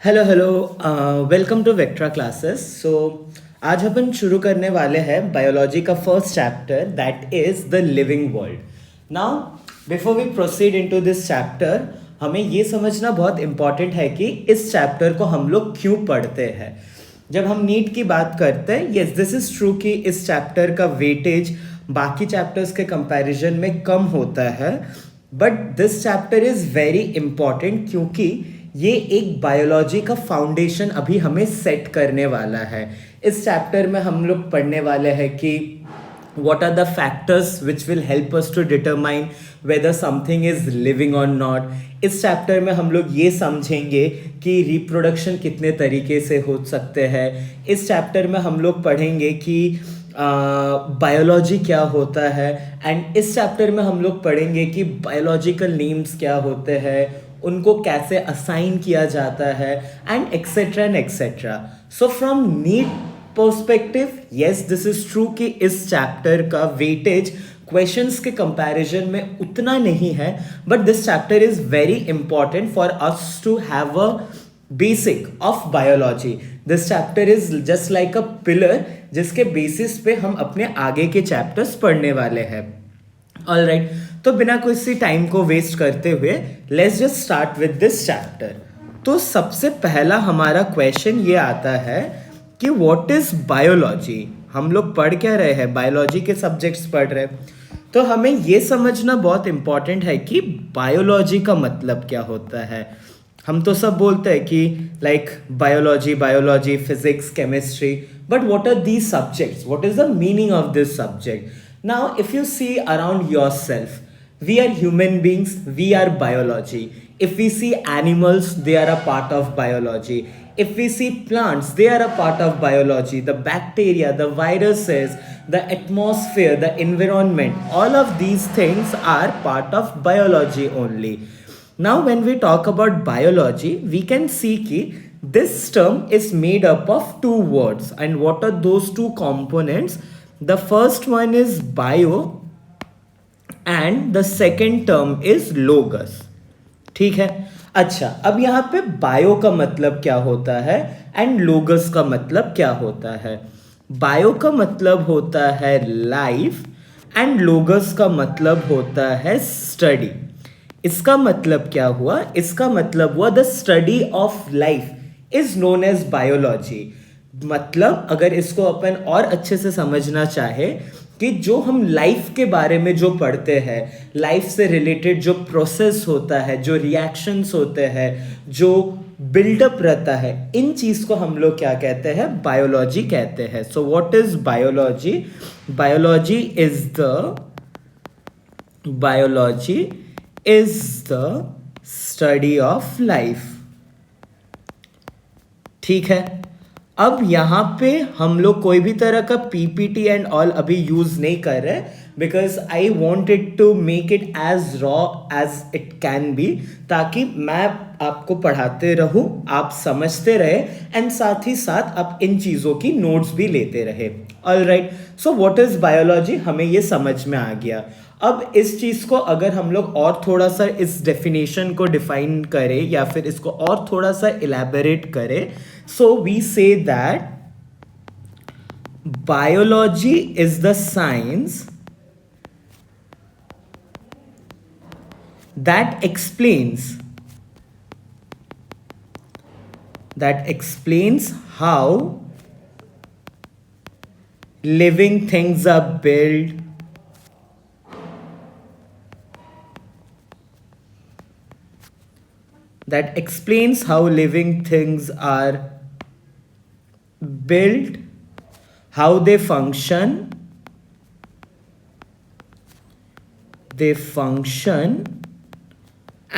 Hello hello, welcome to Vectra classes. आज अपन शुरू करने वाले हैं बायोलॉजी का first chapter, that is the living world. Now before we proceed into this chapter, हमें ये समझना बहुत इम्पॉर्टेंट है कि इस चैप्टर को हम लोग क्यों पढ़ते हैं। जब हम नीट की बात करते हैं, यस दिस इज़ ट्रू कि इस चैप्टर का वेटेज बाकी चैप्टर्स के कंपैरिजन में कम होता है, but this chapter is very important क्योंकि ये एक बायोलॉजी का फाउंडेशन अभी हमें सेट करने वाला है। इस चैप्टर में हम लोग पढ़ने वाले हैं कि what are the factors which will help us to determine whether something is living or not। इस चैप्टर में हम लोग ये समझेंगे कि रिप्रोडक्शन कितने तरीके से हो सकते हैं। इस चैप्टर में हम लोग पढ़ेंगे कि बायोलॉजी क्या होता है, एंड इस चैप्टर में हम लोग पढ़ेंगे कि बायोलॉजिकल नेम्स क्या होते हैं, उनको कैसे असाइन किया जाता है, and etcetera. So from NEET perspective, yes this is true कि इस चैप्टर का वेटेज क्वेश्चंस के कंपैरिजन में उतना नहीं है, but this chapter is very important for us to have a basic of biology. This chapter is just like a pillar जिसके basis पे हम अपने आगे के चैप्टर्स पढ़ने वाले हैं। ऑलराइट, तो बिना किसी टाइम को वेस्ट करते हुए let's just start with this chapter. तो सबसे पहला हमारा क्वेश्चन ये आता है कि व्हाट इज बायोलॉजी। हम लोग पढ़ क्या रहे हैं, बायोलॉजी के सब्जेक्ट्स पढ़ रहे हैं, तो हमें ये समझना बहुत इंपॉर्टेंट है कि बायोलॉजी का मतलब क्या होता है। हम तो सब बोलते हैं कि like biology, physics, chemistry, but what are these subjects, what is the meaning of this subject. Now, if you see around yourself, we are human beings, we are biology. If we see animals, they are a part of biology. If we see plants, they are a part of biology. The bacteria, the viruses, the atmosphere, the environment, all of these things are part of biology only. Now, when we talk about biology, we can see that this term is made up of two words. And what are those two components? The first one is bio and the second term is logos। ठीक है, अच्छा अब यहाँ पे bio का मतलब क्या होता है एंड लोगस का मतलब क्या होता है। बायो का मतलब होता है लाइफ एंड लोगस का मतलब होता है स्टडी। इसका मतलब क्या हुआ, इसका मतलब हुआ the study of life is known as biology. मतलब अगर इसको अपन और अच्छे से समझना चाहे कि जो हम लाइफ के बारे में जो पढ़ते हैं, लाइफ से रिलेटेड जो प्रोसेस होता है, जो रिएक्शंस होते हैं, जो बिल्डअप रहता है, इन चीज को हम लोग क्या कहते हैं, बायोलॉजी कहते हैं। So what is biology? Biology is the study of life. ठीक है, अब यहाँ पे हम लोग कोई भी तरह का पीपीटी एंड ऑल अभी यूज नहीं कर रहे, because I want it to make it as raw as it can be, ताकि मैं आपको पढ़ाते रहूं, आप समझते रहे, एंड साथ ही साथ आप इन चीज़ों की नोट्स भी लेते रहे। Alright, so what is biology, हमें ये समझ में आ गया। अब इस चीज़ को अगर हम लोग और थोड़ा सा इस डेफिनेशन को डिफाइन करें या फिर इसको और थोड़ा सा इलेबोरेट करें, so we say that biology is the science that explains how living things are built, that explains how living things are built, how they function,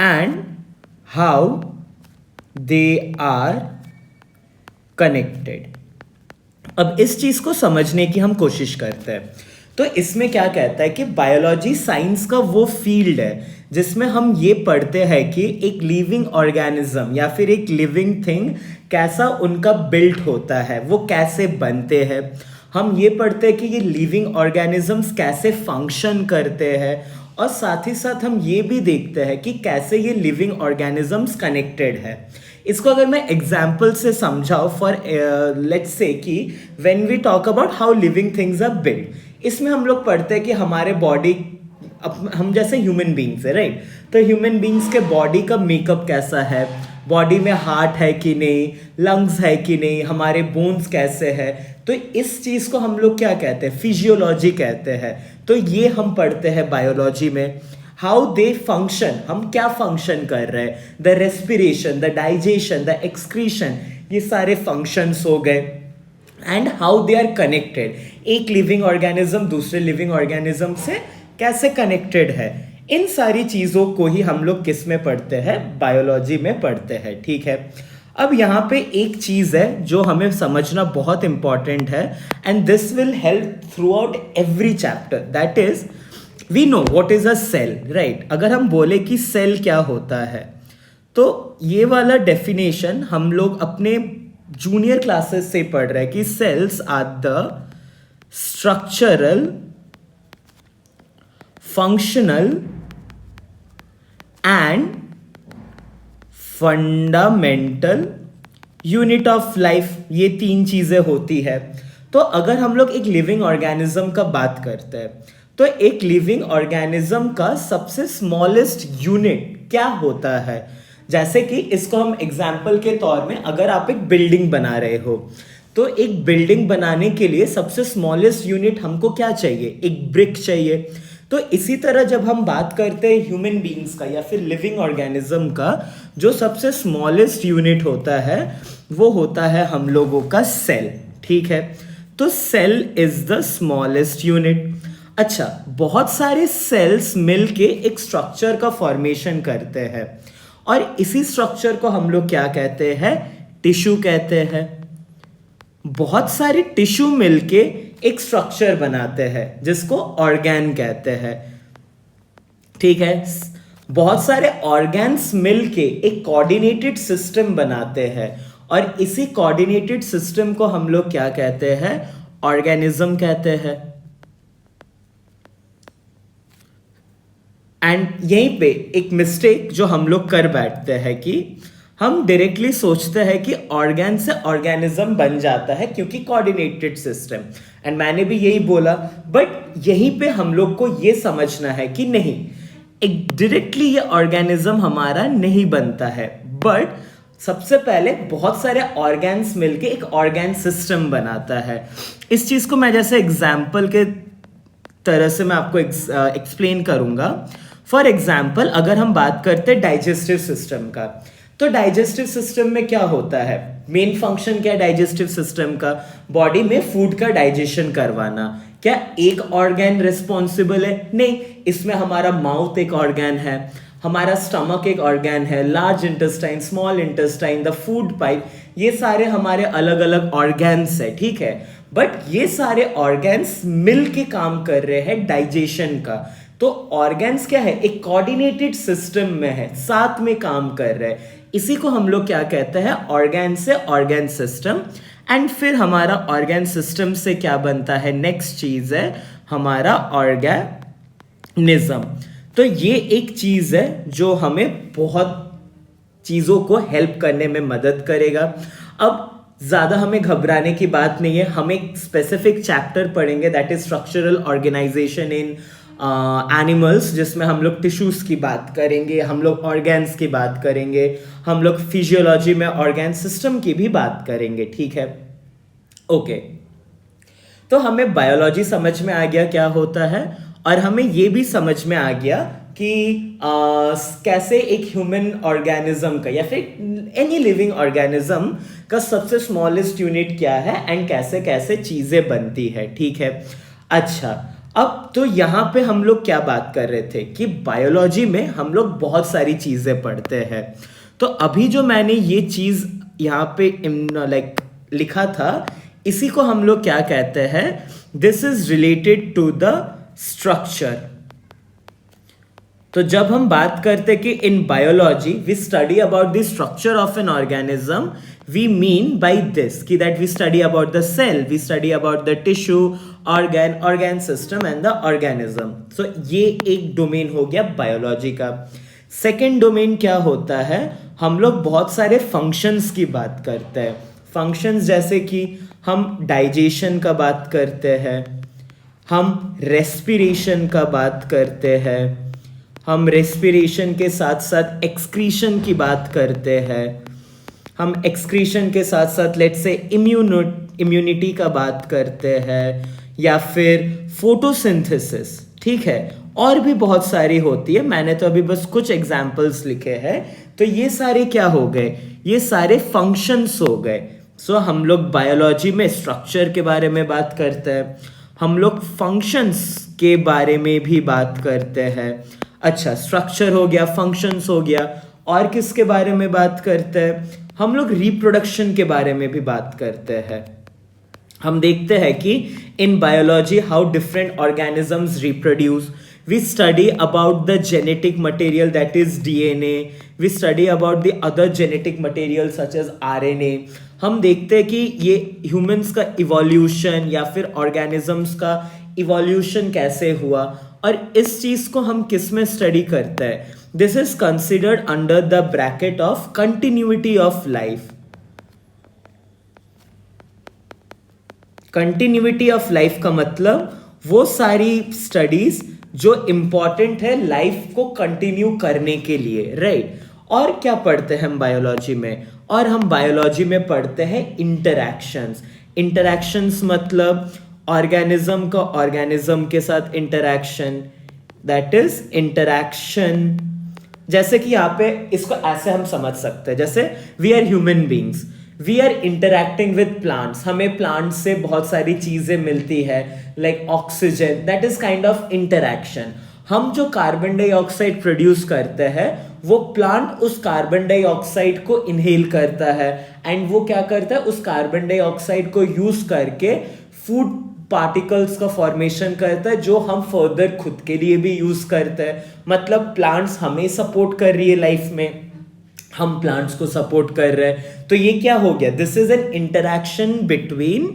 and how they are connected। अब इस चीज को समझने की हम कोशिश करते हैं। तो इसमें क्या कहता है कि बायोलॉजी साइंस का वो फील्ड है जिसमें हम ये पढ़ते हैं कि एक लिविंग ऑर्गेनिज्म या फिर एक लिविंग थिंग कैसा उनका बिल्ट होता है, वो कैसे बनते हैं। हम ये पढ़ते हैं कि ये लिविंग ऑर्गेनिजम्स कैसे फंक्शन करते हैं और साथ ही साथ हम ये भी देखते हैं कि कैसे ये लिविंग ऑर्गेनिजम्स कनेक्टेड है। इसको अगर मैं एग्जाम्पल से समझाऊँ, फॉर लेट्स से कि when we talk about how living things are build, इसमें हम लोग पढ़ते हैं कि हमारे बॉडी, हम जैसे ह्यूमन बींग्स है राइट, तो ह्यूमन बींग्स के बॉडी का मेकअप कैसा है, बॉडी में हार्ट है कि नहीं, लंग्स है कि नहीं, हमारे बोन्स कैसे है, तो इस चीज़ को हम लोग क्या कहते हैं, फिजियोलॉजी कहते हैं। तो ये हम पढ़ते हैं बायोलॉजी में, हाउ दे फंक्शन, हम क्या फंक्शन कर रहे हैं, the respiration, the digestion, the excretion, ये सारे फंक्शंस हो गए, and how they are connected, एक लिविंग ऑर्गेनिज्म दूसरे लिविंग ऑर्गेनिज्म से कैसे कनेक्टेड है। इन सारी चीज़ों को ही हम लोग किस में पढ़ते हैं, बायोलॉजी में पढ़ते हैं, ठीक है। अब यहाँ पे एक चीज़ है जो हमें समझना बहुत इंपॉर्टेंट है, and this will help throughout every chapter, that is we know what is a cell, right. अगर हम बोले कि सेल क्या होता है, तो ये वाला डेफिनेशन हम लोग अपने जूनियर क्लासेस से पढ़ रहे हैं कि cells are the structural, functional and fundamental unit of life, ये तीन चीजें होती है। तो अगर हम लोग एक लिविंग ऑर्गेनिज्म का बात करते हैं, तो एक लिविंग ऑर्गेनिज्म का सबसे स्मॉलेस्ट यूनिट क्या होता है, जैसे कि इसको हम एग्जाम्पल के तौर में, अगर आप एक बिल्डिंग बना रहे हो, तो एक बिल्डिंग बनाने के लिए सबसे स्मॉलेस्ट यूनिट हमको क्या चाहिए, एक ब्रिक चाहिए। तो इसी तरह जब हम बात करते हैं ह्यूमन बीइंग्स का या फिर लिविंग ऑर्गेनिज्म का, जो सबसे स्मॉलेस्ट यूनिट होता है वो होता है हम लोगों का सेल, ठीक है। तो cell is the smallest unit. अच्छा, बहुत सारे सेल्स मिलके एक स्ट्रक्चर का फॉर्मेशन करते हैं, और इसी स्ट्रक्चर को हम लोग क्या कहते हैं, टिश्यू कहते हैं। बहुत सारे टिश्यू मिलके एक स्ट्रक्चर बनाते हैं जिसको ऑर्गेन कहते हैं, ठीक है। बहुत सारे ऑर्गेन्स मिलके एक कोऑर्डिनेटेड सिस्टम बनाते हैं, और इसी कोऑर्डिनेटेड सिस्टम को हम लोग क्या कहते हैं, ऑर्गेनिज्म कहते हैं। एंड यहीं पे एक मिस्टेक जो हम लोग कर बैठते हैं कि हम डायरेक्टली सोचते हैं कि ऑर्गेन से ऑर्गेनिज्म बन जाता है क्योंकि कोऑर्डिनेटेड सिस्टम, एंड मैंने भी यही बोला, बट यहीं पे हम लोग को ये समझना है कि नहीं, एक डायरेक्टली ये ऑर्गेनिज्म हमारा नहीं बनता है, बट सबसे पहले बहुत सारे ऑर्गेन्स मिलके एक ऑर्गेन सिस्टम बनाता है। इस चीज को मैं जैसे एग्जाम्पल के तरह से मैं आपको एक्सप्लेन करूंगा। फॉर एग्जाम्पल, अगर हम बात करते हैं डाइजेस्टिव सिस्टम का, तो डाइजेस्टिव सिस्टम में क्या होता है, मेन फंक्शन क्या है डाइजेस्टिव सिस्टम का, बॉडी में फूड का डाइजेशन करवाना। क्या एक ऑर्गन रिस्पॉन्सिबल है? नहीं, इसमें हमारा माउथ एक ऑर्गन है, हमारा स्टमक एक ऑर्गन है, large intestine, small intestine, the food pipe, ये सारे हमारे अलग अलग ऑर्गन्स है, ठीक है। बट ये सारे ऑर्गन्स मिल के काम कर रहे हैं डाइजेशन का। तो ऑर्गन्स क्या है, एक कोऑर्डिनेटेड सिस्टम में है, साथ में काम कर रहे हैं। इसी को हम लोग क्या कहते हैं, ऑर्गन से ऑर्गन सिस्टम। एंड फिर हमारा ऑर्गन सिस्टम से क्या बनता है, नेक्स्ट चीज है हमारा ऑर्गेनिज्म। तो ये एक चीज है जो हमें बहुत चीजों को हेल्प करने में मदद करेगा। अब ज्यादा हमें घबराने की बात नहीं है, हम एक स्पेसिफिक चैप्टर पढ़ेंगे, that is structural organization in animals, जिसमें हम लोग टिश्यूज की बात करेंगे, हम लोग ऑर्गन्स की बात करेंगे, हम लोग फिजियोलॉजी में ऑर्गन सिस्टम की भी बात करेंगे, ठीक है। ओके, तो हमें बायोलॉजी समझ में आ गया क्या होता है, और हमें ये भी समझ में आ गया कि कैसे एक ह्यूमन ऑर्गेनिज्म का या फिर एनी लिविंग ऑर्गेनिज्म का सबसे स्मॉलेस्ट यूनिट क्या है, एंड कैसे कैसे चीजें बनती है, ठीक है। अच्छा, अब तो यहाँ पे हम लोग क्या बात कर रहे थे कि बायोलॉजी में हम लोग बहुत सारी चीजें पढ़ते हैं। तो अभी जो मैंने ये चीज यहाँ पे लाइक लिखा था, इसी को हम लोग क्या कहते हैं, this is related to the structure. तो जब हम बात करते कि in biology we study about the structure of an organism, we mean by this कि that we study about the cell, we study about the tissue, organ system and the organism. So ये एक domain हो गया biology का. Second domain क्या होता है, हम लोग बहुत सारे फंक्शंस की बात करते हैं. फंक्शंस जैसे कि हम डाइजेशन का बात करते हैं, हम रेस्पिरेशन का बात करते हैं, हम रेस्पिरेशन के साथ साथ एक्सक्रीशन की बात करते हैं, हम एक्सक्रीशन के साथ साथ लेट्स से इम्यूनिटी का बात करते हैं, या फिर फोटोसिंथेसिस. ठीक है, और भी बहुत सारी होती है, मैंने तो अभी बस कुछ एग्जाम्पल्स लिखे हैं. तो ये सारे क्या हो गए, ये सारे फंक्शंस हो गए. सो हम लोग बायोलॉजी में स्ट्रक्चर के बारे में बात करते हैं, हम लोग फंक्शंस के बारे में भी बात करते हैं. अच्छा, स्ट्रक्चर हो गया, फंक्शंस हो गया, और किसके बारे में बात करते हैं, हम लोग रिप्रोडक्शन के बारे में भी बात करते हैं. हम देखते हैं कि in biology how different organisms reproduce. We study about the genetic material that is DNA. We study about the other genetic material such as RNA. हम देखते हैं कि ये ह्यूमंस का इवोल्यूशन या फिर ऑर्गेनिजम्स का इवोल्यूशन कैसे हुआ, और इस चीज़ को हम किस में स्टडी करते हैं. This is considered under the bracket of continuity of life. Continuity of life का मतलब वो सारी स्टडीज जो इंपॉर्टेंट है लाइफ को कंटिन्यू करने के लिए, राइट. और क्या पढ़ते हैं हम बायोलॉजी में, और हम बायोलॉजी में पढ़ते हैं इंटरैक्शंस. इंटरैक्शंस मतलब ऑर्गेनिज्म का ऑर्गेनिज्म के साथ इंटरैक्शन, दैट इज इंटरैक्शन. जैसे कि यहाँ पे इसको ऐसे हम समझ सकते हैं, जैसे we are human beings, we are interacting with plants. हमें प्लांट्स से बहुत सारी चीजें मिलती है, like oxygen, that is kind of interaction. हम जो कार्बन डाइऑक्साइड प्रोड्यूस करते हैं, वो प्लांट उस कार्बन डाइऑक्साइड को इनहेल करता है, एंड वो क्या करता है, उस कार्बन डाइऑक्साइड को यूज करके फूड पार्टिकल्स का फॉर्मेशन करता है, जो हम फर्दर खुद के लिए भी यूज करते हैं. मतलब प्लांट्स हमें सपोर्ट कर रही है लाइफ में, हम प्लांट्स को सपोर्ट कर रहे हैं. तो ये क्या हो गया, this is an interaction between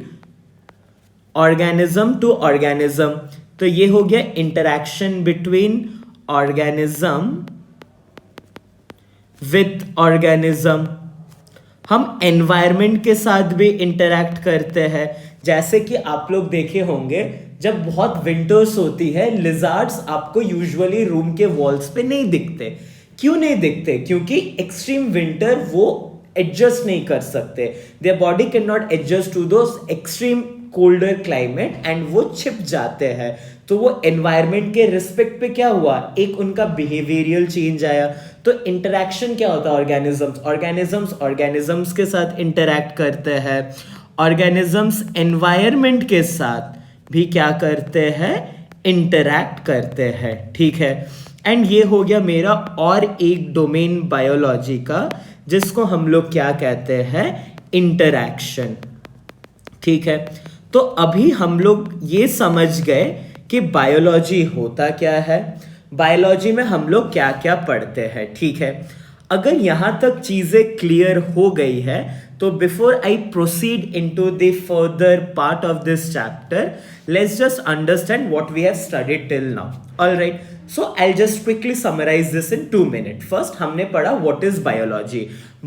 organism to organism. तो ये हो गया interaction between organism with organism. हम एनवायरनमेंट के साथ भी इंटरैक्ट करते हैं. जैसे कि आप लोग देखे होंगे, जब बहुत विंटर्स होती है, लिजार्ड्स आपको यूजुअली रूम के वॉल्स पे नहीं दिखते. क्यों नहीं दिखते, क्योंकि एक्सट्रीम विंटर वो एडजस्ट नहीं कर सकते. Their body can not adjust to those extreme colder climate, and वो छिप जाते हैं. तो वो एनवायरनमेंट के रिस्पेक्ट पे क्या हुआ, एक उनका बिहेवियरल चेंज आया. तो इंटरैक्शन क्या होता है, ऑर्गेनिजम्स के साथ इंटरैक्ट करते हैं, ऑर्गेनिजम्स एनवायरनमेंट के साथ भी क्या करते हैं, इंटरैक्ट करते हैं. ठीक है, एंड ये हो गया मेरा और एक डोमेन बायोलॉजी का, जिसको हम लोग क्या कहते हैं, इंटरैक्शन. ठीक है, तो अभी हम लोग ये समझ गए कि बायोलॉजी होता क्या है, बायोलॉजी में हम लोग क्या क्या पढ़ते हैं. ठीक है, अगर यहाँ तक चीज़ें क्लियर हो गई है, तो before I proceed into the further part of this chapter, let's just understand what we have studied till now. All right, so I'll just quickly summarize this in 2 minutes. First हमने पढ़ा what is biology.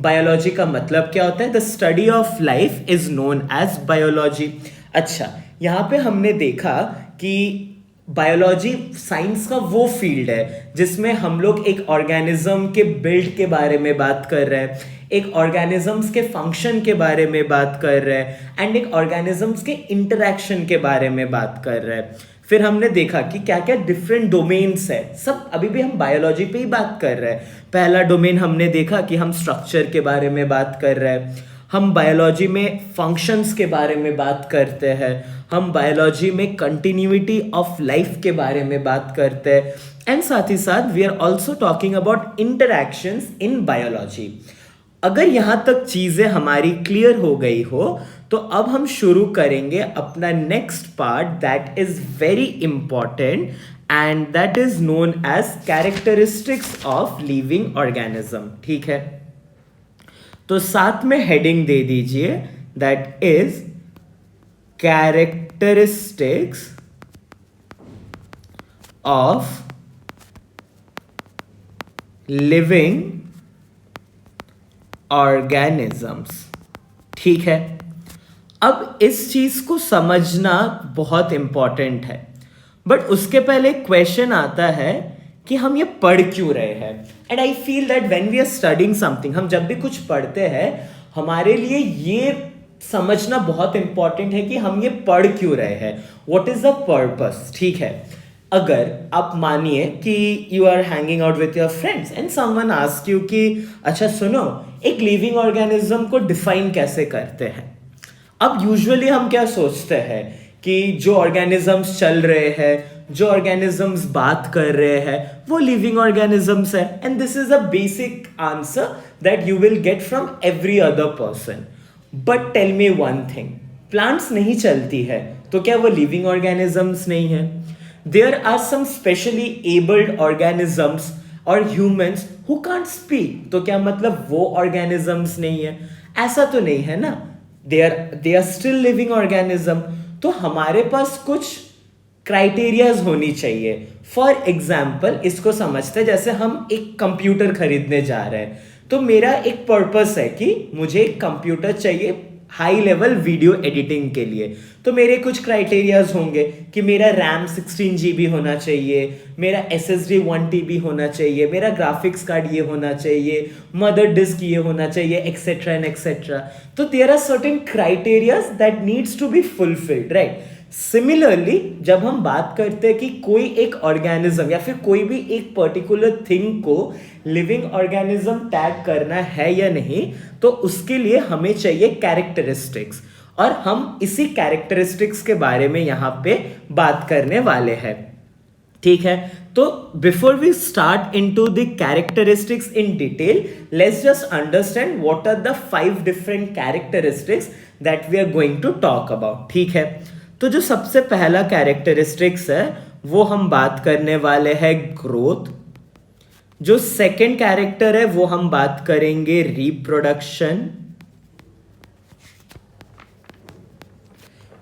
Biology का मतलब क्या होता है, the study of life is known as biology. अच्छा, यहाँ पे हमने देखा कि बायोलॉजी साइंस का वो फील्ड है जिसमें हम लोग एक ऑर्गेनिज्म के बिल्ड के बारे में बात कर रहे हैं, एक ऑर्गेनिजम्स के फंक्शन के बारे में बात कर रहे हैं, एंड एक ऑर्गेनिजम्स के इंटरैक्शन के बारे में बात कर रहे हैं. फिर हमने देखा कि क्या क्या डिफरेंट डोमेन्स है, सब अभी भी हम बायोलॉजी पे ही बात कर रहे हैं. पहला डोमेन हमने देखा कि हम स्ट्रक्चर के बारे में बात कर रहे हैं, हम बायोलॉजी में फंक्शंस के बारे में बात करते हैं, हम बायोलॉजी में कंटिन्यूटी ऑफ लाइफ के बारे में बात करते हैं, एंड साथ ही साथ we are also talking about interactions in biology. अगर यहाँ तक चीज़ें हमारी क्लियर हो गई हो, तो अब हम शुरू करेंगे अपना next part, that is very important, and that is known as characteristics of living organism. ठीक है, तो साथ में हेडिंग दे दीजिए, that is characteristics of living organisms. ठीक है, अब इस चीज को समझना बहुत इंपॉर्टेंट है, बट उसके पहले क्वेश्चन आता है कि हम ये पढ़ क्यों रहे हैं. And I feel that when we are studying something, हम जब भी कुछ पढ़ते हैं हमारे लिए ये समझना बहुत इंपॉर्टेंट है कि हम ये पढ़ क्यों रहे हैं, व्हाट इज द पर्पस. ठीक है, अगर आप मानिए कि you are hanging out with your friends and someone ask you कि अच्छा सुनो, एक लिविंग ऑर्गेनिज्म को डिफाइन कैसे करते हैं. अब यूजुअली हम क्या सोचते हैं कि जो ऑर्गेनिजम्स चल रहे हैं, जो ऑर्गेनिजम्स बात कर रहे हैं, वो लिविंग ऑर्गेनिजम्स है. And this is a basic answer that you will get from every other person. But tell me one thing, plants नहीं चलती है तो क्या वो लिविंग ऑर्गेनिजम्स नहीं है? There are some specially abled organisms or humans who can't speak. तो क्या मतलब वो organisms नहीं है? ऐसा तो नहीं है ना. They are still living organism. तो हमारे पास कुछ क्राइटेरियाज होनी चाहिए. फॉर एग्जाम्पल इसको समझते, जैसे हम एक कंप्यूटर खरीदने जा रहे हैं, तो मेरा एक पर्पस है कि मुझे एक कंप्यूटर चाहिए हाई लेवल वीडियो एडिटिंग के लिए. तो मेरे कुछ क्राइटेरियाज होंगे कि मेरा रैम 16 GB होना चाहिए, मेरा SSD 1 TB होना चाहिए, मेरा ग्राफिक्स कार्ड ये होना चाहिए, मदर डिस्क ये होना चाहिए, एक्सेट्रा एंड एक्सेट्रा. तो there are certain criterias that needs to be fulfilled, right. Similarly जब हम बात करते हैं कि कोई एक ऑर्गेनिज्म या फिर कोई भी एक पर्टिकुलर थिंग को लिविंग ऑर्गेनिज्म टैग करना है या नहीं, तो उसके लिए हमें चाहिए कैरेक्टरिस्टिक्स, और हम इसी कैरेक्टरिस्टिक्स के बारे में यहाँ पे बात करने वाले हैं. ठीक है, तो before we start into the characteristics in detail, let's just understand what are the 5 different characteristics that we are going to talk about. ठीक है, तो जो सबसे पहला कैरेक्टरिस्टिक्स है वो हम बात करने वाले हैं ग्रोथ. जो सेकंड कैरेक्टर है वो हम बात करेंगे रिप्रोडक्शन.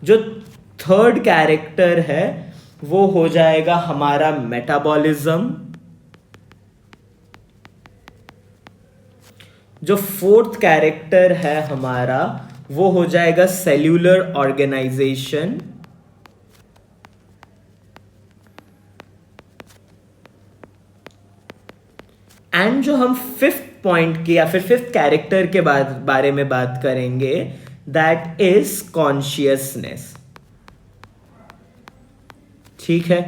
जो थर्ड कैरेक्टर है वो हो जाएगा हमारा मेटाबॉलिज्म. जो फोर्थ कैरेक्टर है हमारा वो हो जाएगा सेल्यूलर ऑर्गेनाइजेशन. एंड जो हम फिफ्थ पॉइंट की या फिर फिफ्थ कैरेक्टर के बारे में बात करेंगे, दैट इज कॉन्शियसनेस. ठीक है,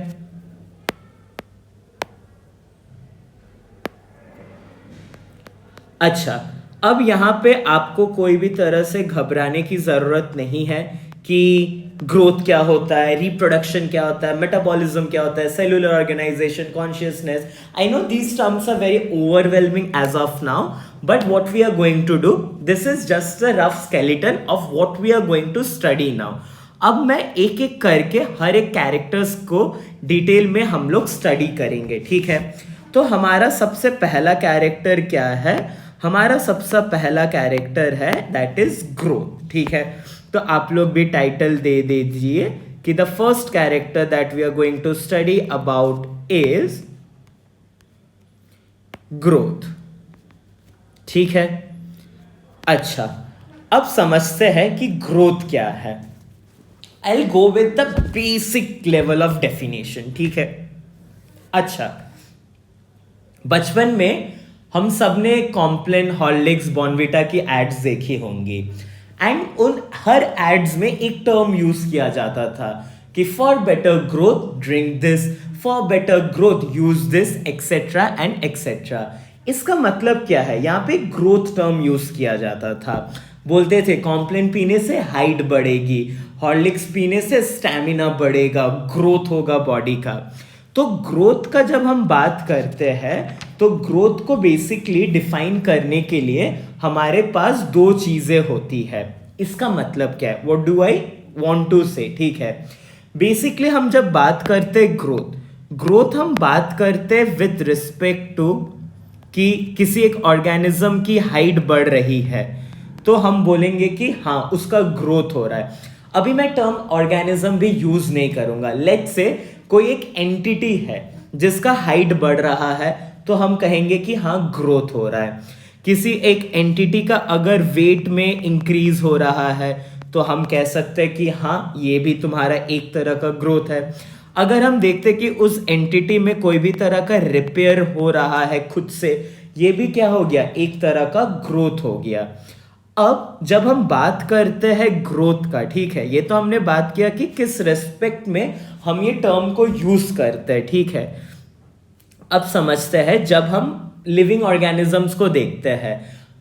अच्छा, अब यहां पे आपको कोई भी तरह से घबराने की जरूरत नहीं है कि ग्रोथ क्या होता है, रिप्रोडक्शन क्या होता है, मेटाबॉलिज्म क्या होता है, cellular organization, consciousness. I know these terms are very overwhelming as of now, but what we are going to do, this is just a rough skeleton of what we are going to study now. अब मैं एक एक करके हर एक characters को detail में हम लोग स्टडी करेंगे. ठीक है, तो हमारा सबसे पहला कैरेक्टर क्या है? हमारा सबसे पहला कैरेक्टर है दैट इज ग्रोथ. ठीक है, तो आप लोग भी टाइटल दे दीजिए कि the first character that we are going to study about is growth. ठीक है, अच्छा, अब समझते हैं कि ग्रोथ क्या है. I'll go with the basic level of definition. ठीक है, अच्छा, बचपन में हम सब ने कॉम्प्लेन, हॉर्लिक्स, बॉर्नविटा की एड्स देखी होंगी. एंड उन हर एड्स में एक टर्म यूज किया जाता था कि for better growth drink this, for better growth use this, etcetera and etcetera. इसका मतलब क्या है? यहाँ पे ग्रोथ टर्म यूज किया जाता था. बोलते थे कॉम्प्लेन पीने से हाइट बढ़ेगी, हॉर्लिक्स पीने से स्टैमिना बढ़ेगा, ग्रोथ होगा बॉडी का. तो ग्रोथ का जब हम बात करते हैं तो ग्रोथ को बेसिकली डिफाइन करने के लिए हमारे पास दो चीजें होती है. इसका मतलब क्या है? What do I want to say. ठीक है, बेसिकली हम जब बात करते हैं ग्रोथ हम बात करते हैं विद रिस्पेक्ट टू कि किसी एक ऑर्गेनिज्म की हाइट बढ़ रही है, तो हम बोलेंगे कि हाँ उसका ग्रोथ हो रहा है। अभी मैं टर्म ऑर्गेनिज्म भी यूज नहीं करूंगा। लेट्स से कोई एक एंटिटी है जिसका हाइट बढ़ रहा है, तो हम कहेंगे कि हाँ ग्रोथ हो रहा है। किसी एक एंटिटी का अगर वेट में इंक्रीज हो रहा है, तो हम कह सकते हैं कि हाँ ये भी तुम्हारा एक तरह का ग्रोथ है। अगर हम देखते कि उस एंटिटी में कोई भी तरह का रिपेयर हो रहा है खुद से, ये भी क्या हो गया, एक तरह का ग्रोथ हो गया। अब जब हम बात करते हैं ग्रोथ का, ठीक है, ये तो हमने बात किया कि किस रेस्पेक्ट में हम ये टर्म को यूज करते हैं, ठीक है। अब समझते हैं, जब हम लिविंग ऑर्गेनिजम्स को देखते हैं,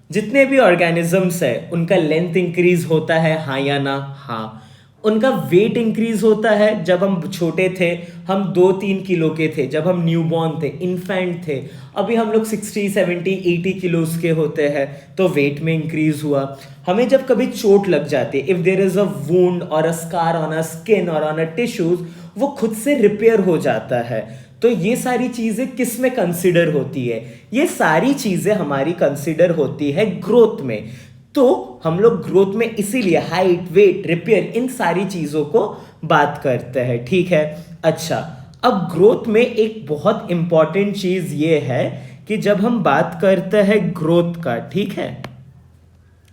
जितने भी ऑर्गेनिजम्स है उनका लेंथ इंक्रीज होता है, हाँ या ना? हाँ। उनका वेट इंक्रीज होता है। जब हम छोटे थे हम 2-3 किलो के थे, जब हम न्यूबॉर्न थे, इन्फेंट थे। अभी हम लोग 60, 70, 80 किलोज के होते हैं, तो वेट में इंक्रीज हुआ। हमें जब कभी चोट लग जाती है, if there is a wound और a scar on a skin और ऑन अ टिश्यूज, वो खुद से रिपेयर हो जाता है। तो ये सारी चीजें किस में कंसिडर होती है? ये सारी चीजें हमारी कंसिडर होती है ग्रोथ में। तो हम लोग ग्रोथ में इसीलिए हाइट, वेट, रिपेयर, इन सारी चीजों को बात करते हैं, ठीक है। अच्छा, अब ग्रोथ में एक बहुत इंपॉर्टेंट चीज ये है कि जब हम बात करते हैं ग्रोथ का, ठीक है,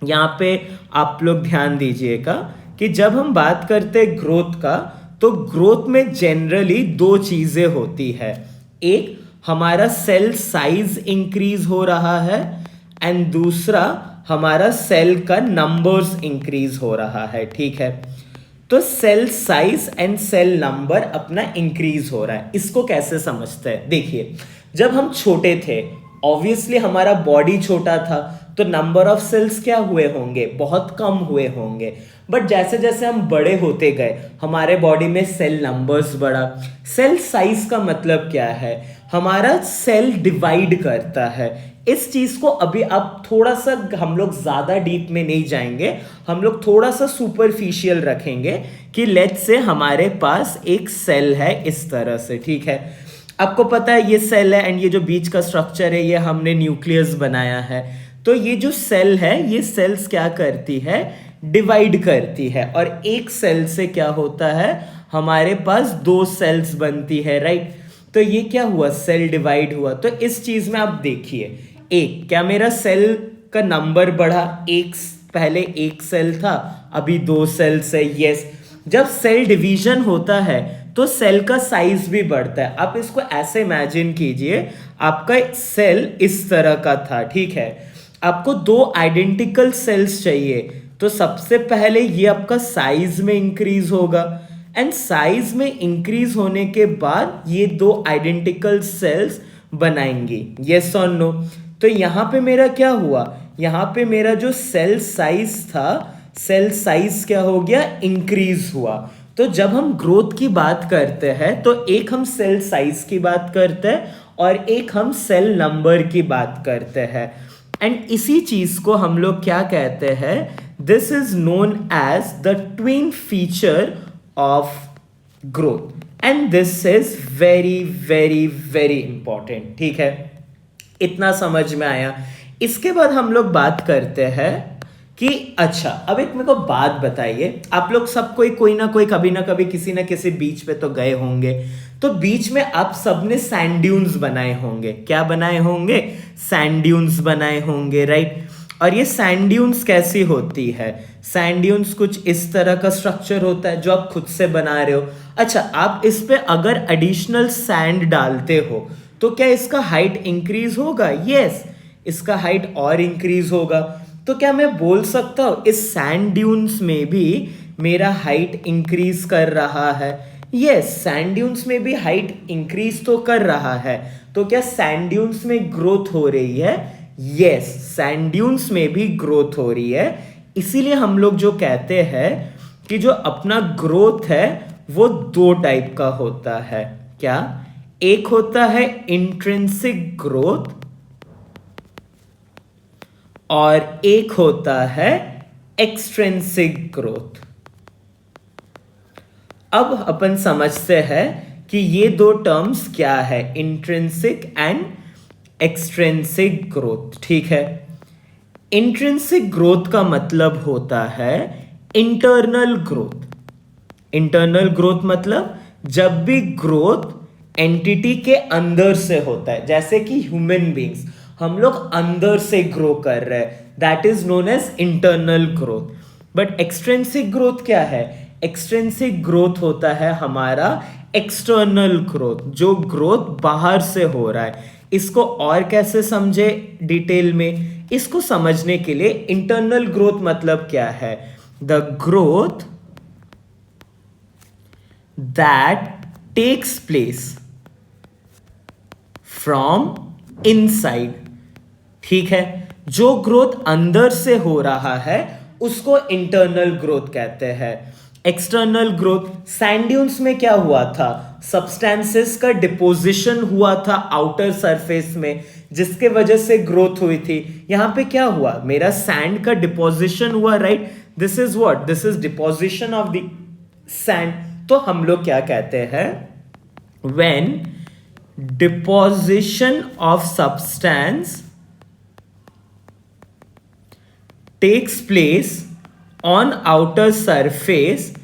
यहां पे आप लोग ध्यान दीजिएगा कि जब हम बात करते हैं ग्रोथ का, तो ग्रोथ में जनरली दो चीजें होती है। एक, हमारा सेल साइज इंक्रीज हो रहा है, एंड दूसरा हमारा सेल का नंबर्स इंक्रीज हो रहा है, ठीक है। तो cell size and cell number अपना इंक्रीज हो रहा है। इसको कैसे समझते हैं? देखिए, जब हम छोटे थे, ऑब्वियसली हमारा बॉडी छोटा था, तो नंबर ऑफ सेल्स क्या हुए होंगे, बहुत कम हुए होंगे। बट जैसे जैसे हम बड़े होते गए, हमारे बॉडी में सेल नंबर्स बढ़ा। सेल साइज का मतलब क्या है? हमारा सेल डिवाइड करता है। इस चीज को अभी आप थोड़ा सा, हम लोग ज्यादा डीप में नहीं जाएंगे, हम लोग थोड़ा सा सुपरफिशियल रखेंगे कि लेट्स से हमारे पास एक सेल है इस तरह से, ठीक है। आपको पता है ये सेल है, एंड ये जो बीच का स्ट्रक्चर है ये हमने न्यूक्लियस बनाया है। तो ये जो सेल है, ये सेल्स क्या करती है, डिवाइड करती है, और एक सेल से क्या होता है, हमारे पास दो सेल्स बनती है, राइट। तो ये क्या हुआ, सेल डिवाइड हुआ। तो इस चीज में आप देखिए, एक, क्या मेरा सेल का नंबर बढ़ा? एक, पहले एक सेल था, अभी दो सेल्स है, यस। जब सेल डिवीजन होता है तो सेल का साइज भी बढ़ता है। आप इसको ऐसे इमेजिन कीजिए, आपका सेल इस तरह का था, ठीक है। आपको दो आइडेंटिकल सेल्स चाहिए, तो सबसे पहले ये आपका साइज में इंक्रीज होगा, एंड साइज में इंक्रीज होने के बाद ये दो आइडेंटिकल सेल्स बनाएंगे, यस और नो। तो यहां पे मेरा क्या हुआ, यहां पे मेरा जो सेल साइज था, सेल साइज क्या हो गया, इंक्रीज हुआ। तो जब हम ग्रोथ की बात करते हैं, तो एक हम सेल साइज की बात करते हैं और एक हम सेल नंबर की बात करते हैं। एंड इसी चीज को हम लोग क्या कहते हैं, this is known as the twin feature of growth, and this is very very very important, ठीक है। इतना समझ में आया। इसके बाद हम लोग बात करते हैं कि अच्छा, अब एक मेरे को बात बताइए, आप लोग सब कोई ना कोई कभी ना कभी किसी ना किसी बीच पे तो गए होंगे। तो बीच में आप सबने सैंड ड्यून्स बनाए होंगे। क्या बनाए होंगे? सैंड ड्यून्स बनाए होंगे, राइट। और ये सैंड ड्यून्स कैसी होती है? सैंड ड्यून्स कुछ इस तरह का स्ट्रक्चर होता है जो आप खुद से बना रहे हो। अच्छा, आप इस पे अगर एडिशनल सैंड डालते हो तो क्या इसका हाइट इंक्रीज होगा? यस, इसका हाइट और इंक्रीज होगा। तो क्या मैं बोल सकता हूं इस सैंड ड्यून्स में भी मेरा हाइट इंक्रीज कर रहा है? यस, सैंड ड्यून्स में भी हाइट इंक्रीज तो कर रहा है। तो क्या सैंड ड्यून्स में ग्रोथ हो रही है? यस, सैंड ड्यून्स में भी ग्रोथ हो रही है। इसीलिए हम लोग जो कहते हैं कि जो अपना ग्रोथ है वो दो टाइप का होता है। क्या? एक होता है इंट्रिंसिक ग्रोथ और एक होता है एक्सट्रिंसिक ग्रोथ। अब अपन समझते हैं कि ये दो टर्म्स क्या है, इंट्रिंसिक एंड एक्सट्रिंसिक ग्रोथ। ठीक है, इंट्रिंसिक ग्रोथ का मतलब होता है इंटरनल ग्रोथ। इंटरनल ग्रोथ मतलब जब भी ग्रोथ एंटिटी के अंदर से होता है, जैसे कि ह्यूमन बींग्स हम लोग अंदर से ग्रो कर रहे हैं, that is known as internal growth. But extrinsic growth क्या है? एक्सट्रिंसिक ग्रोथ होता है हमारा एक्सटर्नल ग्रोथ, जो ग्रोथ बाहर से हो रहा है। इसको और कैसे समझे डिटेल में? इसको समझने के लिए इंटरनल ग्रोथ मतलब क्या है? The growth that takes place from inside. ठीक है, जो ग्रोथ अंदर से हो रहा है उसको इंटरनल ग्रोथ कहते हैं। एक्सटर्नल ग्रोथ, सैंड ड्यून्स में क्या हुआ था? सब्सटेंसेस का डिपोजिशन हुआ था आउटर सरफेस में, जिसके वजह से ग्रोथ हुई थी। यहां पे क्या हुआ? मेरा सैंड का डिपोजिशन हुआ, right? This is what? This is deposition of the sand. तो हम लोग क्या कहते हैं? When deposition of substance takes place on outer surface,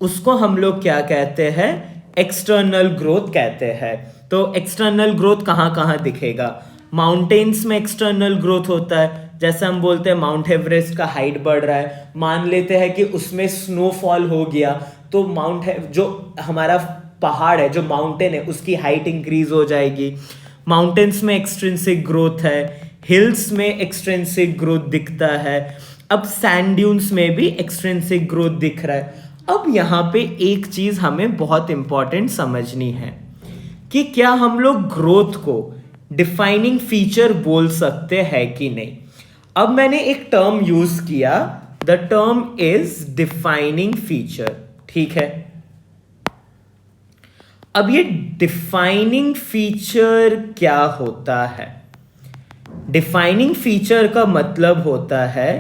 उसको हम लोग क्या कहते हैं? एक्सटर्नल ग्रोथ कहते हैं। तो एक्सटर्नल ग्रोथ कहां कहां दिखेगा? माउंटेन्स में एक्सटर्नल ग्रोथ होता है, जैसे हम बोलते हैं माउंट एवरेस्ट का हाइट बढ़ रहा है, मान लेते हैं कि उसमें स्नोफॉल हो गया, तो जो हमारा पहाड़ है, जो माउंटेन है, उसकी हाइट इंक्रीज हो जाएगी। माउंटेन्स में एक्सट्रिंसिक ग्रोथ है, हिल्स में एक्सट्रिंसिक ग्रोथ दिखता है। अब सैंड ड्यून्स में भी एक्सट्रिंसिक ग्रोथ दिख रहा है। अब यहां पे एक चीज हमें बहुत इंपॉर्टेंट समझनी है कि क्या हम लोग ग्रोथ को डिफाइनिंग फीचर बोल सकते हैं कि नहीं। अब मैंने एक टर्म यूज किया, the term is defining feature. ठीक है, अब ये डिफाइनिंग फीचर क्या होता है? डिफाइनिंग फीचर का मतलब होता है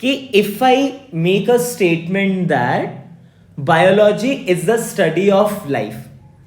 कि if I make a statement that biology is the study of life,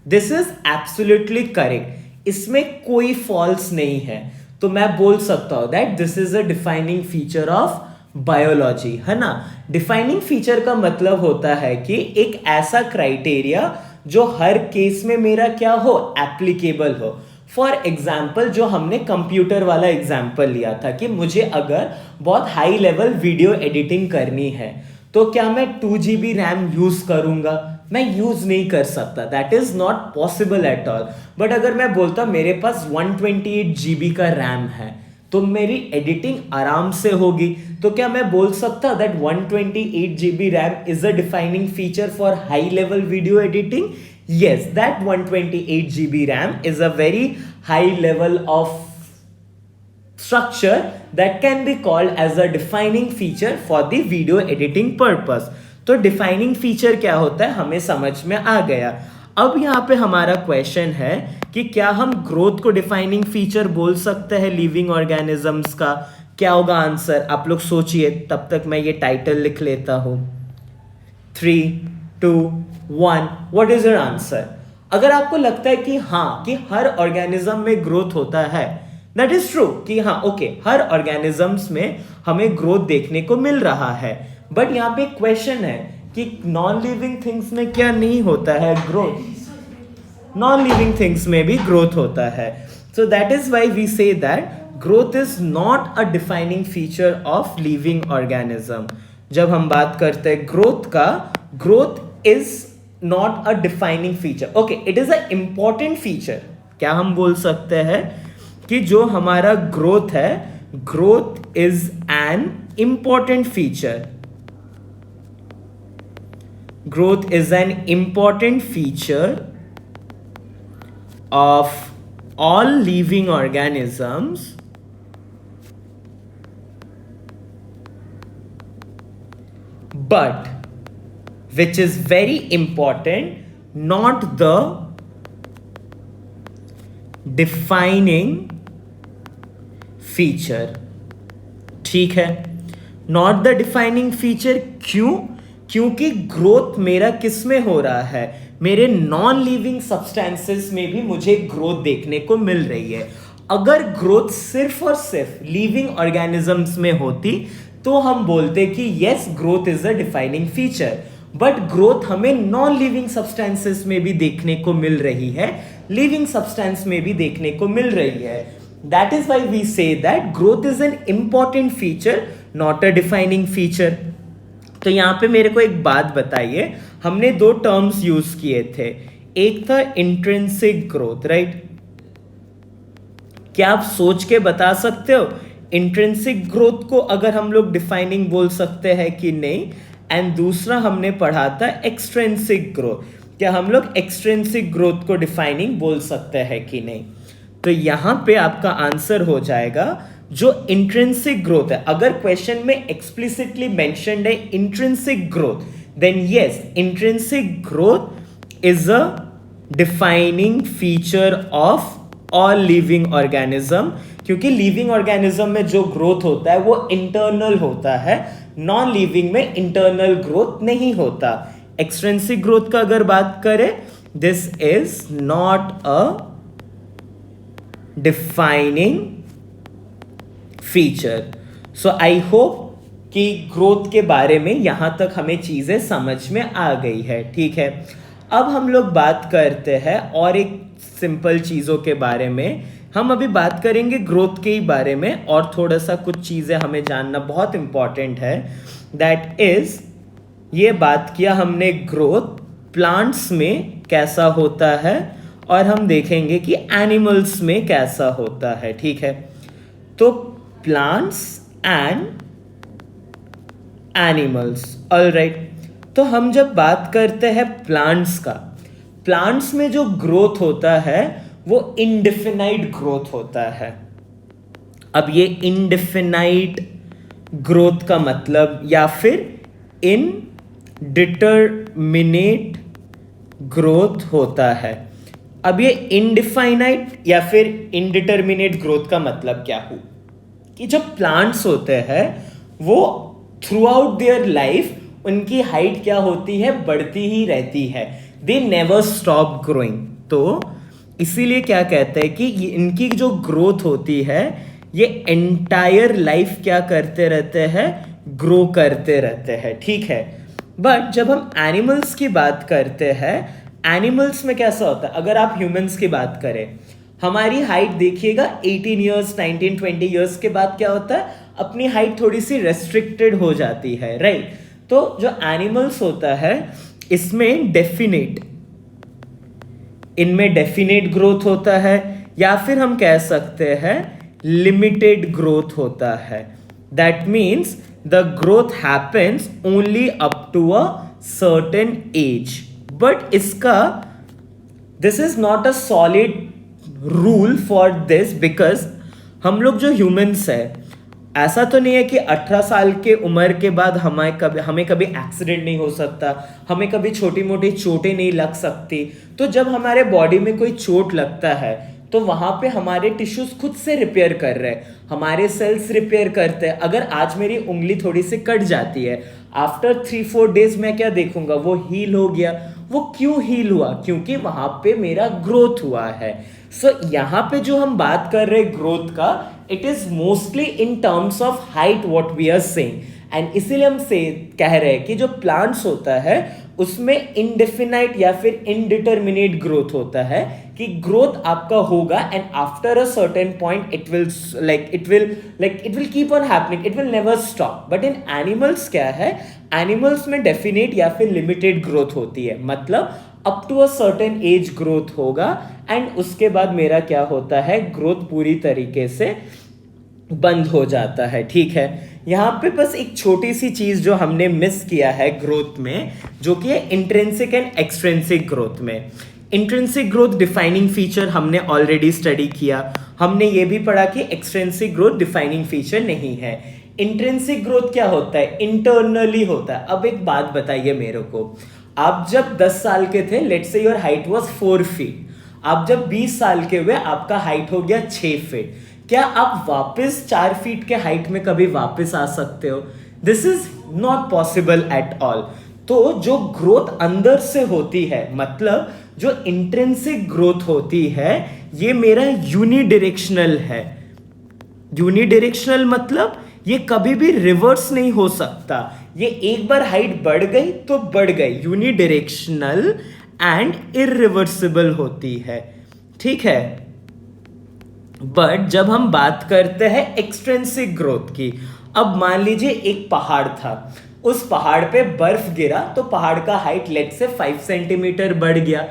this is absolutely correct, इसमें कोई फॉल्स नहीं है, तो मैं बोल सकता हूं that this is a defining feature of biology, है ना। डिफाइनिंग फीचर का मतलब होता है कि एक ऐसा क्राइटेरिया जो हर केस में मेरा क्या हो, एप्लीकेबल हो। फॉर एग्जाम्पल, जो हमने कंप्यूटर वाला एग्जाम्पल लिया था कि मुझे अगर बहुत हाई लेवल वीडियो एडिटिंग करनी है, तो क्या मैं 2 GB रैम यूज करूंगा? मैं यूज नहीं कर सकता, that is not possible at all. But अगर मैं बोलता मेरे पास 128 GB का रैम है, तो मेरी एडिटिंग आराम से होगी। तो क्या मैं बोल सकता that 128 GB RAM is a defining feature for high level video editing? Yes, that 128 GB RAM is a very high level of structure that can be called as a defining feature for the video editing purpose. तो defining feature क्या होता है हमें समझ में आ गया। अब यहाँ पे हमारा क्वेश्चन है कि क्या हम ग्रोथ को डिफाइनिंग फीचर बोल सकते हैं लिविंग ऑर्गेनिजम्स का? क्या होगा आंसर? आप लोग सोचिए, तब तक मैं ये टाइटल लिख लेता हूं। 3, 2, 1, व्हाट इज योर आंसर? अगर आपको लगता है कि हाँ, कि हर ऑर्गेनिज्म में ग्रोथ होता है, दैट इज ट्रू कि हाँ ओके, हर ऑर्गेनिजम्स में हमें ग्रोथ देखने को मिल रहा है। बट यहाँ पे क्वेश्चन है कि नॉन लिविंग थिंग्स में क्या नहीं होता है ग्रोथ? नॉन लिविंग थिंग्स में भी ग्रोथ होता है। So that is why we say that growth is not a defining feature of living organism. जब हम बात करते हैं ग्रोथ का, growth is not a defining feature, okay, it is a important feature. क्या हम बोल सकते हैं कि जो हमारा ग्रोथ है, growth is an important feature. Growth is an important feature of all living organisms but which is very important, not the defining feature। ठीक है, not the defining feature। क्यों? क्योंकि ग्रोथ मेरा किस में हो रहा है? मेरे नॉन लिविंग सब्सटेंसेस में भी मुझे ग्रोथ देखने को मिल रही है। अगर ग्रोथ सिर्फ और सिर्फ लिविंग ऑर्गेनिजम्स में होती तो हम बोलते कि yes growth is a defining feature, but growth हमें नॉन लिविंग सब्सटेंसेस में भी देखने को मिल रही है, लिविंग सब्सटेंस में भी देखने को मिल रही है। That is why we say that growth is an important feature, not a defining feature. तो यहां पे मेरे को एक बात बताइए, हमने दो टर्म्स यूज किए थे, एक था इंट्रिंसिक ग्रोथ, राइट? क्या आप सोच के बता सकते हो इंट्रिंसिक ग्रोथ को अगर हम लोग डिफाइनिंग बोल सकते हैं कि नहीं? एंड दूसरा हमने पढ़ा था एक्सट्रिंसिक ग्रोथ, क्या हम लोग एक्सट्रिंसिक ग्रोथ को डिफाइनिंग बोल सकते हैं कि नहीं? तो यहां पे आपका आंसर हो जाएगा जो इंट्रिंसिक ग्रोथ है। अगर क्वेश्चन में एक्सप्लिसिटली मेंशन्ड है intrinsic growth, then yes intrinsic growth is a defining feature of all living organism, क्योंकि लिविंग ऑर्गेनिज्म में जो ग्रोथ होता है वो इंटरनल होता है, नॉन लिविंग में इंटरनल ग्रोथ नहीं होता। एक्सट्रिंसिक ग्रोथ का अगर बात करें, this is not a defining feature. So I hope कि ग्रोथ के बारे में यहां तक हमें चीजें समझ में आ गई है, ठीक है। अब हम लोग बात करते हैं और एक सिंपल चीजों के बारे में। हम अभी बात करेंगे ग्रोथ के ही बारे में, और थोड़ा सा कुछ चीजें हमें जानना बहुत इंपॉर्टेंट है। दैट इज, ये बात किया हमने ग्रोथ प्लांट्स में कैसा होता है, और हम देखेंगे कि एनिमल्स में कैसा होता है, ठीक है। तो प्लांट्स एंड एनिमल्स, ऑलराइट। तो हम जब बात करते हैं प्लांट्स का, प्लांट्स में जो ग्रोथ होता है वो इनडिफिनाइट ग्रोथ होता है। अब ये इनडिफिनाइट ग्रोथ का मतलब, या फिर इनडिटरमिनेट ग्रोथ होता है। अब ये इनडिफाइनाइट या फिर इनडिटरमिनेट ग्रोथ का मतलब क्या हो, कि जो प्लांट्स होते हैं वो थ्रू आउट देयर लाइफ उनकी हाइट क्या होती है, बढ़ती ही रहती है, दे नेवर स्टॉप ग्रोइंग। तो इसीलिए क्या कहते हैं कि इनकी जो ग्रोथ होती है ये एंटायर लाइफ क्या करते रहते हैं, ग्रो करते रहते हैं, ठीक है। बट जब हम एनिमल्स की बात करते हैं, एनिमल्स में कैसा होता है, अगर आप ह्यूमंस की बात करें, हमारी हाइट देखिएगा 18 ईयर्स 19 20 ईयर्स के बाद क्या होता है, अपनी हाइट थोड़ी सी रेस्ट्रिक्टेड हो जाती है, राइट। तो जो एनिमल्स होता है इसमें डेफिनेट, इनमें डेफिनेट ग्रोथ होता है, या फिर हम कह सकते हैं लिमिटेड ग्रोथ होता है। That means the growth happens only up to a certain age. But इसका, this is not a solid rule for this, because हम लोग जो ह्यूमंस है, ऐसा तो नहीं है कि 18 साल के उम्र के बाद हमें कभी एक्सीडेंट नहीं हो सकता, हमें कभी छोटी मोटी चोटें नहीं लग सकती। तो जब हमारे बॉडी में कोई चोट लगता है तो वहां पे हमारे टिश्यूज खुद से रिपेयर कर रहे हैं, हमारे सेल्स रिपेयर करते हैं। अगर आज मेरी उंगली थोड़ी सी कट जाती है, आफ्टर 3-4 डेज मैं क्या देखूंगा, वो हील हो गया। वो क्यों हील हुआ, क्योंकि वहां पे मेरा ग्रोथ हुआ है। सो यहाँ पे जो हम बात कर रहे हैं ग्रोथ का, it is mostly in terms of height what we are saying, and इसीलिए हम से कह रहे हैं कि जो प्लांट्स होता है उसमें इनडेफिनाइट या फिर इनडिटरमिनेट ग्रोथ होता है, कि ग्रोथ आपका होगा and after a certain point it will keep on happening, it will never stop. But in animals क्या है, एनिमल्स में डेफिनेट या फिर लिमिटेड ग्रोथ होती है, मतलब up to a certain age growth होगा, एंड उसके बाद मेरा क्या होता है, ग्रोथ पूरी तरीके से बंद हो जाता है, ठीक है। यहाँ पे बस एक छोटी सी चीज जो हमने मिस किया है ग्रोथ में, जो कि है इंट्रिंसिक एंड एक्सट्रिंसिक ग्रोथ में। इंट्रिंसिक ग्रोथ डिफाइनिंग फीचर हमने ऑलरेडी स्टडी किया, हमने ये भी पढ़ा कि एक्सट्रिंसिक ग्रोथ डिफाइनिंग फीचर नहीं है। इंट्रिंसिक ग्रोथ क्या होता है, इंटरनली होता है। अब एक बात बताइए मेरे को, आप जब 10 साल के थे, let's say your height was 4 feet, आप जब 20 साल के हुए आपका हाइट हो गया 6 फीट, क्या आप वापस 4 फीट के हाइट में कभी वापस आ सकते हो? This is not possible at all. तो जो ग्रोथ अंदर से होती है, मतलब जो इंट्रिंसिक ग्रोथ होती है, ये मेरा यूनिडायरेक्शनल है। यूनिडायरेक्शनल मतलब ये कभी भी रिवर्स नहीं हो सकता। ये एक बार हाइट बढ़ गई तो बढ़ गई, यूनिडायरेक्शनल एंड इरिवर्सिबल होती है, ठीक है। बट जब हम बात करते हैं एक्सट्रिंसिक ग्रोथ की, अब मान लीजिए एक पहाड़ था, उस पहाड़ पे बर्फ गिरा तो पहाड़ का हाइट लेट से 5 सेंटीमीटर बढ़ गया।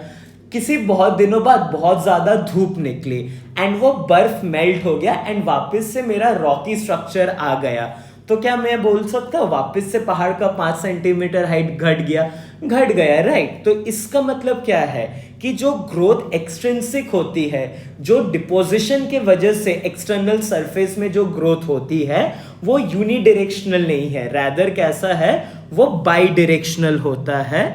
किसी बहुत दिनों बाद बहुत ज्यादा धूप निकली एंड वो बर्फ मेल्ट हो गया एंड वापस से मेरा रॉकी स्ट्रक्चर आ गया, तो क्या मैं बोल सकता हूँ वापस से पहाड़ का 5 सेंटीमीटर हाइट घट गया, राइट। तो इसका मतलब क्या है कि जो ग्रोथ एक्सट्रिंसिक होती है, जो डिपोजिशन के वजह से एक्सटर्नल सरफेस में जो ग्रोथ होती है, वो यूनिडायरेक्शनल नहीं है, रैदर कैसा है, वो बाई डायरेक्शनल होता है।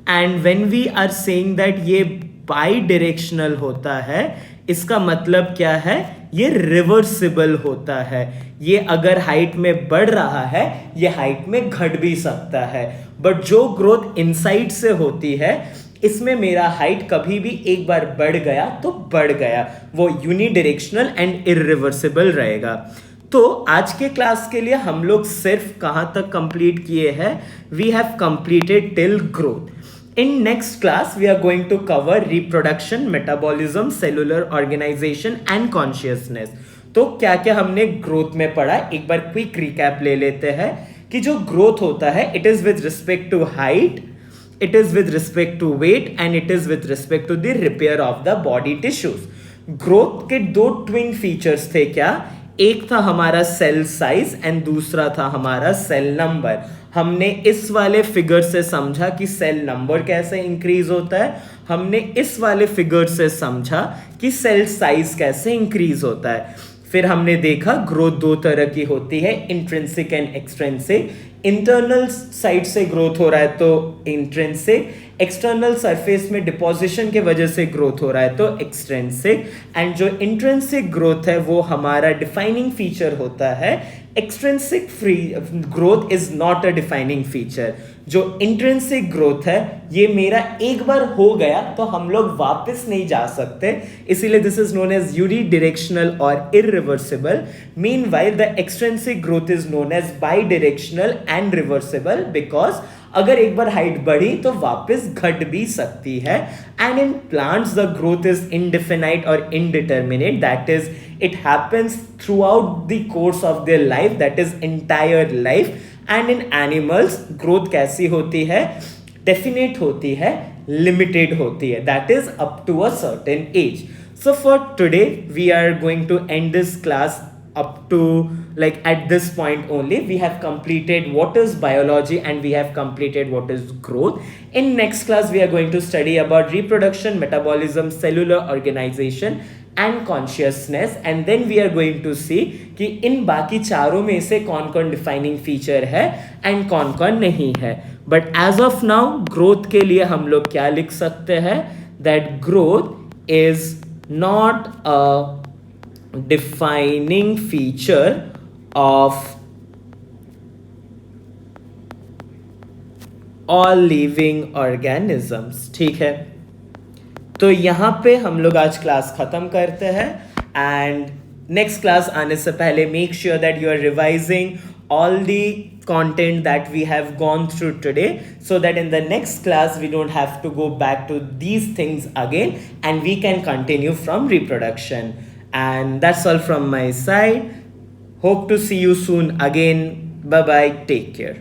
And when we are saying that ये बाई डायरेक्शनल होता है, इसका मतलब क्या है, ये रिवर्सिबल होता है। ये अगर हाइट में बढ़ रहा है, ये हाइट में घट भी सकता है। बट जो ग्रोथ इनसाइड से होती है, इसमें मेरा हाइट कभी भी एक बार बढ़ गया तो बढ़ गया, वो यूनिडायरेक्शनल एंड इरिवर्सिबल रहेगा। तो आज के क्लास के लिए हम लोग सिर्फ कहां तक कंप्लीट किए हैं, we have completed till growth. In next class, we are going to cover reproduction, metabolism, cellular organization and consciousness. तो क्या क्या हमने ग्रोथ में पढ़ा, एक बार क्विक रिकैप ले लेते हैं कि जो ग्रोथ होता है, it is with respect to height, it is with respect to weight and it is with respect to the repair of the body tissues. Growth के दो ट्विन फीचर्स थे क्या, एक था हमारा सेल साइज एंड दूसरा था हमारा सेल नंबर। हमने इस वाले फिगर से समझा कि सेल नंबर कैसे इंक्रीज होता है, हमने इस वाले फिगर से समझा कि सेल साइज कैसे इंक्रीज होता है। फिर हमने देखा ग्रोथ दो तरह की होती है, intrinsic and extrinsic. Internal side से ग्रोथ हो रहा है तो इंट्रिंसिक, एक्सटर्नल सरफेस में डिपोजिशन के वजह से ग्रोथ हो रहा है तो एक्सट्रिंसिक। एंड जो इंट्रिंसिक ग्रोथ है वो हमारा डिफाइनिंग फीचर होता है, extrinsic free growth is not a defining feature. जो इंट्रिंसिक ग्रोथ है ये मेरा एक बार हो गया तो हम लोग वापस नहीं जा सकते, इसीलिए this is known as unidirectional और irreversible. Meanwhile the extrinsic growth is known as bidirectional and reversible, because अगर एक बार हाइट बढ़ी तो वापस घट भी सकती है। And in plants the growth is indefinite और indeterminate, that is it happens throughout the course of their life, that is entire life. And in animals growth कैसी होती है, definite होती है, limited होती है, that is up to a certain age. So for today we are going to end this class up to like at this point only. We have completed what is biology and we have completed what is growth. In next class we are going to study about reproduction, metabolism, cellular organization and consciousness, and then we are going to see कि इन बाकी चारों में से कौन कौन defining feature है and कौन कौन नहीं है। But as of now growth के लिए हम लोग क्या लिख सकते हैं, that growth is not a defining feature of all living organisms, ठीक है। तो यहाँ पे हम लोग आज क्लास खत्म करते हैं एंड नेक्स्ट क्लास आने से पहले make sure that you are revising all the content that we have gone through today, so that in the next class we don't have to go back to these things again and we can continue from reproduction. And that's all from my side. Hope to see you soon again. Bye bye, take care.